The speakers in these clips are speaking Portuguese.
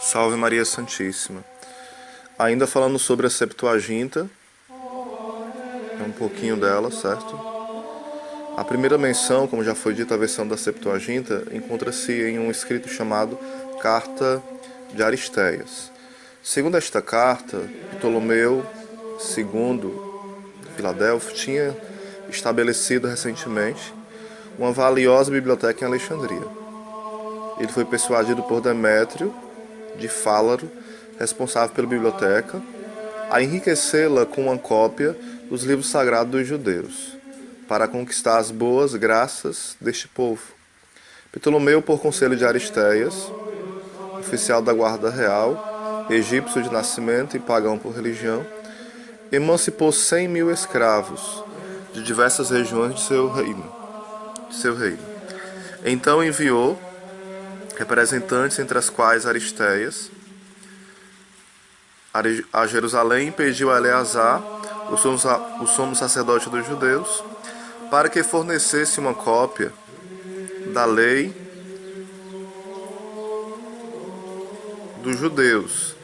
Salve Maria Santíssima. Ainda falando sobre a Septuaginta, é um pouquinho dela, certo? A primeira menção, como já foi dito, a versão da Septuaginta, encontra-se em um escrito chamado Carta de Aristéias. Segundo esta carta, Ptolomeu II de Filadélfia tinha estabelecido recentemente uma valiosa biblioteca em Alexandria. Ele foi persuadido por Demétrio de Fálaro, responsável pela biblioteca, a enriquecê-la com uma cópia dos livros sagrados dos judeus, para conquistar as boas graças deste povo. Ptolomeu, por conselho de Aristéias, oficial da guarda real, egípcio de nascimento e pagão por religião, emancipou 100.000 escravos de diversas regiões de seu reino. Então enviou representantes, entre as quais Aristéias, a Jerusalém, e pediu a Eleazar, o sumo sacerdote dos judeus, para que fornecesse uma cópia da lei dos judeus.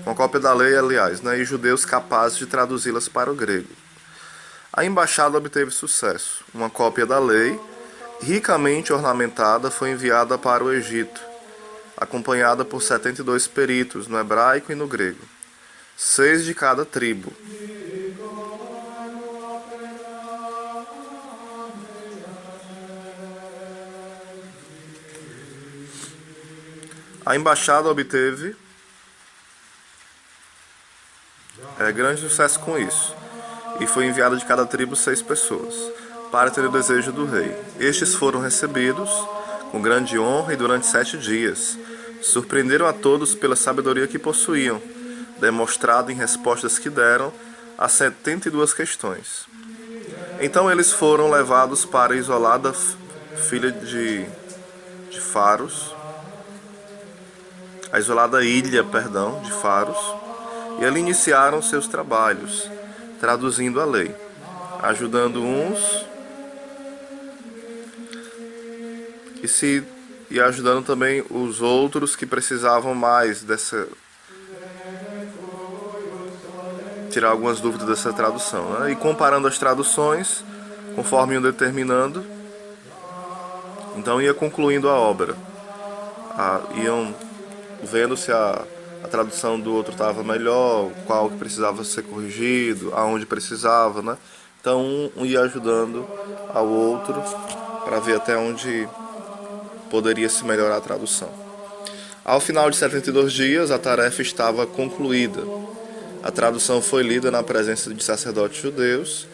Uma cópia da lei, aliás, e judeus capazes de traduzi-las para o grego. A embaixada obteve sucesso. Uma cópia da lei, ricamente ornamentada, foi enviada para o Egito, acompanhada por 72 peritos no hebraico e no grego, 6 de cada tribo. A embaixada obteve grande sucesso com isso, e foi enviada de cada tribo 6 pessoas, para ter o desejo do rei. Estes foram recebidos com grande honra e durante 7 dias. Surpreenderam a todos pela sabedoria que possuíam, demonstrada em respostas que deram a 72 questões. Então eles foram levados para a isolada ilha de Faros, e ali iniciaram seus trabalhos, traduzindo a lei, ajudando uns e ajudando também os outros que precisavam mais tirar algumas dúvidas dessa tradução, E comparando as traduções, conforme iam determinando, então ia concluindo a obra. Iam vendo se a tradução do outro estava melhor, qual que precisava ser corrigido, aonde precisava, Então um ia ajudando ao outro para ver até onde poderia se melhorar a tradução. Ao final de 72 dias, a tarefa estava concluída. A tradução foi lida na presença de sacerdotes judeus,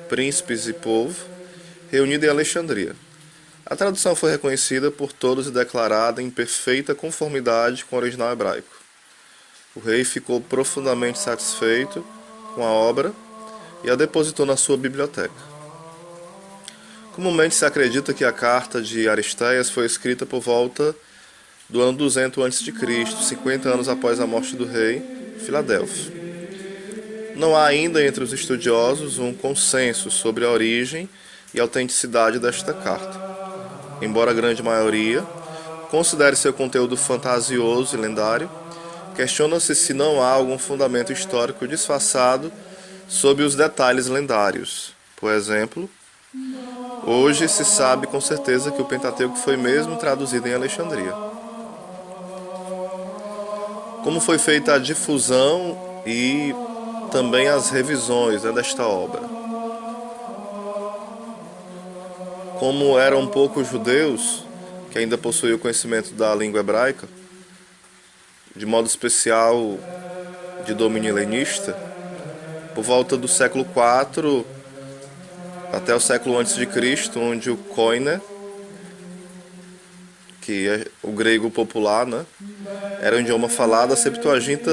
príncipes e povo, reunido em Alexandria. A tradução foi reconhecida por todos e declarada em perfeita conformidade com o original hebraico. O rei ficou profundamente satisfeito com a obra e a depositou na sua biblioteca. Comumente se acredita que a carta de Aristéias foi escrita por volta do ano 200 a.C., 50 anos após a morte do rei Filadélfio. Não há ainda entre os estudiosos um consenso sobre a origem e a autenticidade desta carta. Embora a grande maioria considere seu conteúdo fantasioso e lendário, questiona-se se não há algum fundamento histórico disfarçado sob os detalhes lendários. Por exemplo, hoje se sabe com certeza que o Pentateuco foi mesmo traduzido em Alexandria. Como foi feita a difusão e também as revisões desta obra. Como eram poucos judeus que ainda possuíam conhecimento da língua hebraica, de modo especial de domínio helenista, por volta do século IV até o século a.C., onde o koine, que é o grego popular, era um idioma falado, a Septuaginta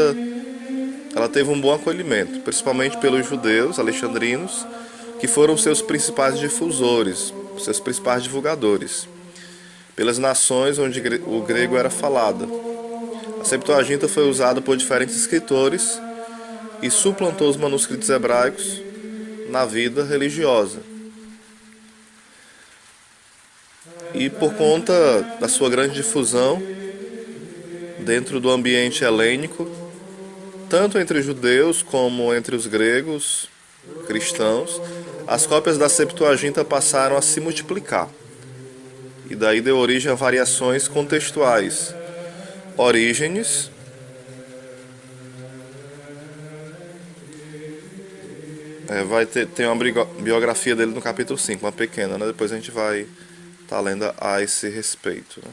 ela teve um bom acolhimento, principalmente pelos judeus alexandrinos, que foram seus principais difusores, seus principais divulgadores, pelas nações onde o grego era falado. A Septuaginta foi usada por diferentes escritores e suplantou os manuscritos hebraicos na vida religiosa. E por conta da sua grande difusão dentro do ambiente helênico, tanto entre os judeus como entre os gregos cristãos, as cópias da Septuaginta passaram a se multiplicar. E daí deu origem a variações contextuais. Orígenes, tem uma biografia dele no capítulo 5, uma pequena, né? Depois a gente vai estar lendo a esse respeito, né?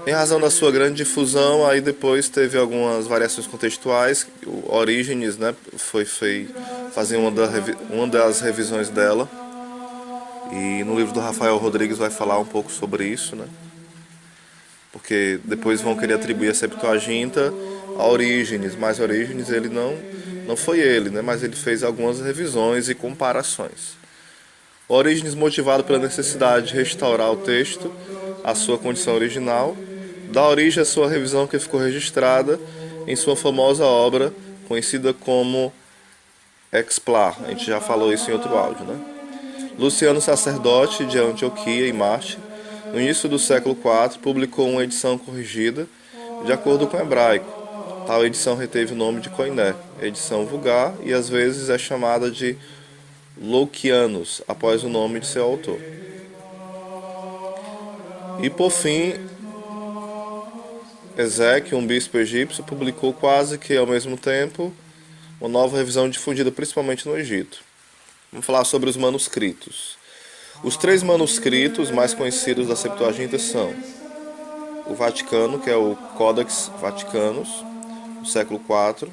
Em razão da sua grande difusão, aí depois teve algumas variações contextuais. O Orígenes, né, foi fazer uma das revisões dela. E no livro do Rafael Rodrigues vai falar um pouco sobre isso, né? Porque depois vão querer atribuir a Septuaginta a Orígenes, mas Orígenes ele não foi ele, né? Mas ele fez algumas revisões e comparações. Orígenes, motivado pela necessidade de restaurar o texto à sua condição original, dá origem à sua revisão que ficou registrada em sua famosa obra, conhecida como Explar. A gente já falou isso em outro áudio, né? Luciano, sacerdote de Antioquia e Marte, no início do século IV, publicou uma edição corrigida de acordo com o hebraico. Tal edição reteve o nome de Koiné, edição vulgar, e às vezes é chamada de Loukianos, após o nome de seu autor. E por fim, Ezequiel, um bispo egípcio, publicou quase que ao mesmo tempo uma nova revisão difundida principalmente no Egito. Vamos falar sobre os manuscritos. Os 3 manuscritos mais conhecidos da Septuaginta são o Vaticano, que é o Codex Vaticanus, do século IV.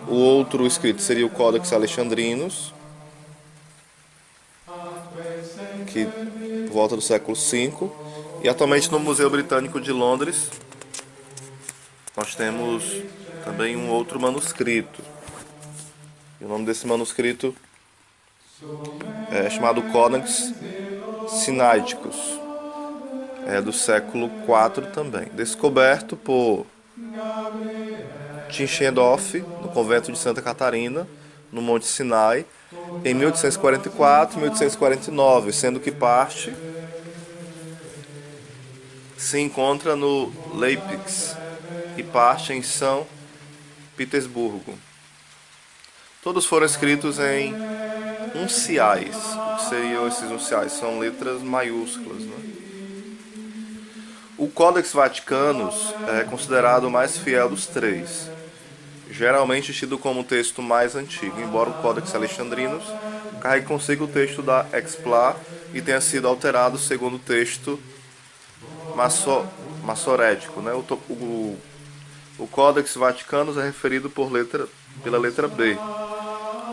O outro escrito seria o Codex Alexandrinus, que volta do século V. E atualmente no Museu Britânico de Londres nós temos também um outro manuscrito. E o nome desse manuscrito é chamado Codex Sinaiticus. É do século IV também. Descoberto por Tischendorf, no convento de Santa Catarina, no Monte Sinai, em 1844 e 1849, sendo que parte se encontra no Leipzig e parte em São Petersburgo. Todos foram escritos em unciais. O que seriam esses unciais? São letras maiúsculas, né? O Codex Vaticanus é considerado o mais fiel dos 3, geralmente tido como o texto mais antigo, embora o Codex Alexandrinus carregue consigo o texto da Explar e tenha sido alterado segundo o texto massorético, né? O Codex Vaticanus é referido pela letra B,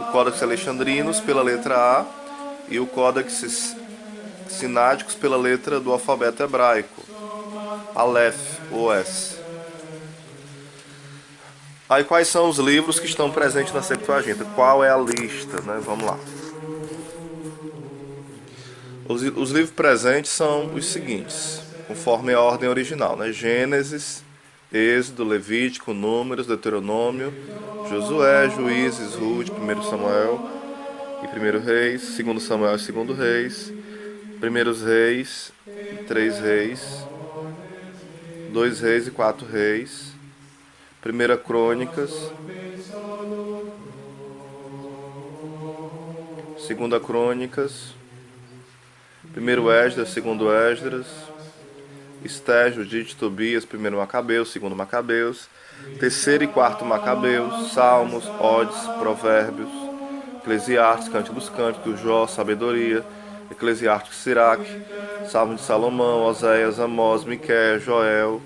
o Codex Alexandrinus pela letra A e o Codex Sináticos pela letra do alfabeto hebraico, Aleph ou S. Aí quais são os livros que estão presentes na Septuaginta? Qual é a lista, né? Vamos lá. Os livros presentes são os seguintes, conforme a ordem original, né? Gênesis, Êxodo, Levítico, Números, Deuteronômio, Josué, Juízes, Ruth, 1 Samuel e 1 Reis, 2 Samuel e 2 Reis, 1 Reis e 3 Reis, 2 Reis e 4 Reis, 1 Crônicas, 2 Crônicas, 1 Esdras, 2 Esdras, Esté, Judite, Tobias, 1 Macabeus, 2 Macabeus, 3 e 4 Macabeus, Salmos, Odes, Provérbios, Eclesiastes, Cântico dos Cânticos, Jó, Sabedoria, Eclesiástico, Siraque, Salmo de Salomão, Oséias, Amós, Miqueias, Joel,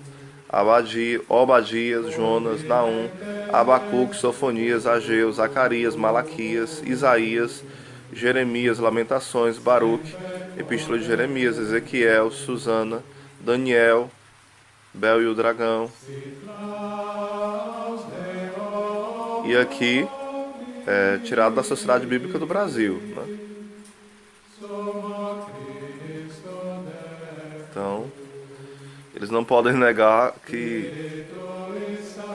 Obadias, Jonas, Naum, Abacuque, Sofonias, Ageu, Zacarias, Malaquias, Isaías, Jeremias, Lamentações, Baruque, Epístola de Jeremias, Ezequiel, Susana, Daniel, Bel e o Dragão. E aqui é tirado da Sociedade Bíblica do Brasil, né? Então, eles não podem negar que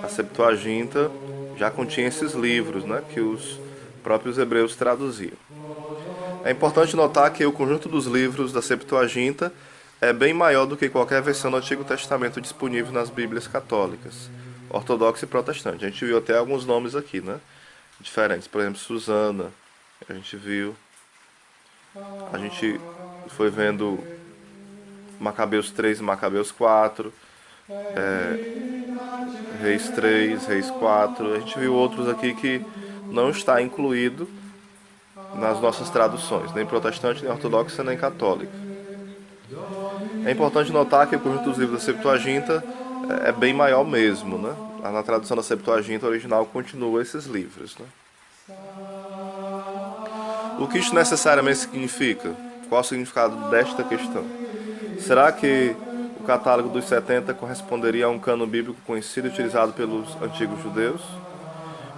a Septuaginta já continha esses livros, né, que os próprios hebreus traduziam. É importante notar que o conjunto dos livros da Septuaginta é bem maior do que qualquer versão do Antigo Testamento disponível nas Bíblias católicas, ortodoxa e protestante. A gente viu até alguns nomes aqui, né? Diferentes. Por exemplo, Susana. A gente viu. A gente foi vendo Macabeus 3 e Macabeus 4. Reis 3, Reis 4. A gente viu outros aqui que não está incluído nas nossas traduções, nem protestante, nem ortodoxa, nem católica. É importante notar que o conjunto dos livros da Septuaginta é bem maior mesmo, né? Na tradução da Septuaginta original continua esses livros, né? O que isso necessariamente significa? Qual o significado desta questão? Será que o catálogo dos 70 corresponderia a um cano bíblico conhecido e utilizado pelos antigos judeus?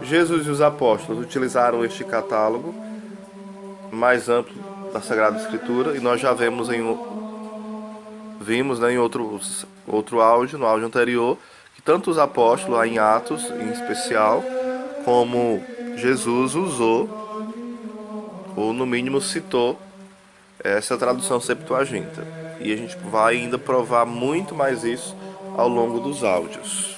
Jesus e os apóstolos utilizaram este catálogo mais amplo da Sagrada Escritura, e nós já vimos né, em outro áudio, no áudio anterior, que tanto os apóstolos, lá em Atos em especial, como Jesus usou, ou no mínimo citou, essa tradução Septuaginta. E a gente vai ainda provar muito mais isso ao longo dos áudios.